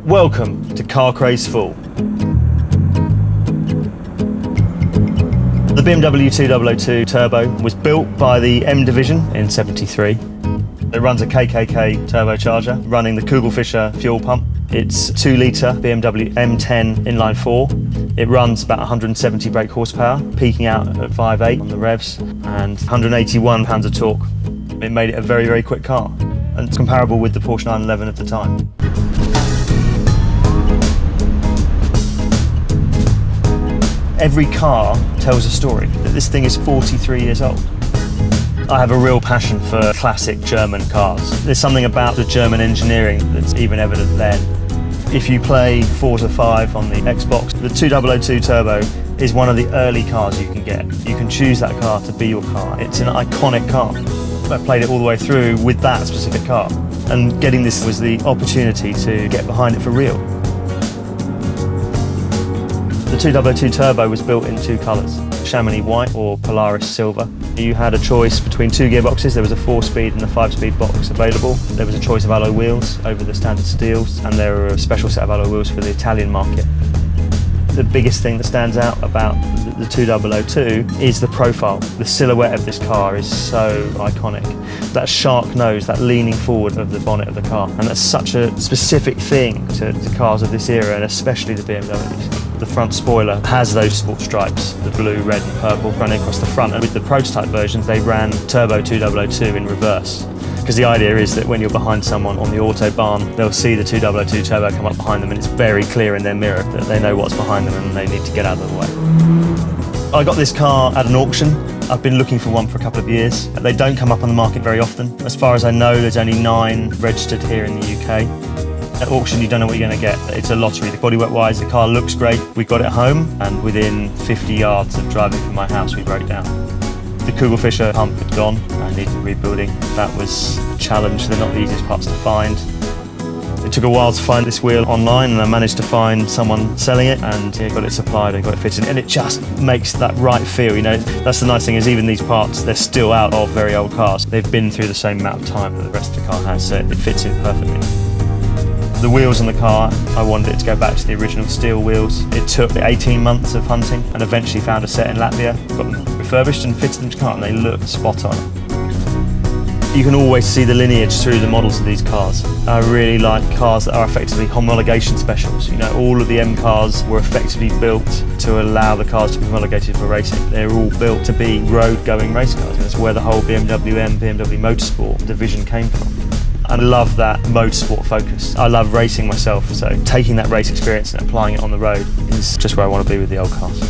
Welcome to CarCrazedFool. The BMW 2002 Turbo was built by the M division in '73. It runs a KKK turbocharger running the Kugelfischer fuel pump. It's a 2-litre BMW M10 inline 4. It runs about 170 brake horsepower, peaking out at 5.8 on the revs and 181 pounds of torque. It made it a very, very quick car, and it's comparable with the Porsche 911 of the time. Every car tells a story. This thing is 43 years old. I have a real passion for classic German cars. There's something about the German engineering that's even evident then. If you play Forza 5 on the Xbox, the 2002 Turbo is one of the early cars you can get. You can choose that car to be your car. It's an iconic car. I played it all the way through with that specific car, and getting this was the opportunity to get behind it for real. The 2002 Turbo was built in 2 colours, Chamonix White or Polaris Silver. You had a choice between 2 gearboxes. There was a 4-speed and a 5-speed box available. There was a choice of alloy wheels over the standard steels, and there were a special set of alloy wheels for the Italian market. The biggest thing that stands out about the 2002 is the profile. The silhouette of this car is so iconic. That shark nose, that leaning forward of the bonnet of the car, and that's such a specific thing to cars of this era, and especially the BMWs. The front spoiler has those sports stripes, the blue, red and purple running across the front, and with the prototype versions they ran Turbo 2002 in reverse. Because the idea is that when you're behind someone on the Autobahn, they'll see the 2002 Turbo come up behind them, and it's very clear in their mirror that they know what's behind them and they need to get out of the way. I got this car at an auction. I've been looking for one for a couple of years. They don't come up on the market very often. As far as I know, there's only 9 registered here in the UK. At auction, you don't know what you're going to get. It's a lottery. Bodywork-wise, the car looks great. We got it home, and within 50 yards of driving from my house, we broke down. The Kugelfischer pump had gone and needed rebuilding. That was a challenge. They're not the easiest parts to find. It took a while to find this wheel online, and I managed to find someone selling it, and got it supplied and got it fitted, and it just makes that right feel. You know, that's the nice thing, is even these parts, they're still out of very old cars. They've been through the same amount of time that the rest of the car has, so it fits in perfectly. The wheels on the car, I wanted it to go back to the original steel wheels. It took 18 months of hunting, and eventually found a set in Latvia, got them refurbished and fitted them to the car, and they look spot on. You can always see the lineage through the models of these cars. I really like cars that are effectively homologation specials. You know, all of the M cars were effectively built to allow the cars to be homologated for racing. They're all built to be road-going race cars. That's where the whole BMW M, BMW Motorsport division came from. I love that motorsport focus. I love racing myself, so taking that race experience and applying it on the road is just where I want to be with the old cars.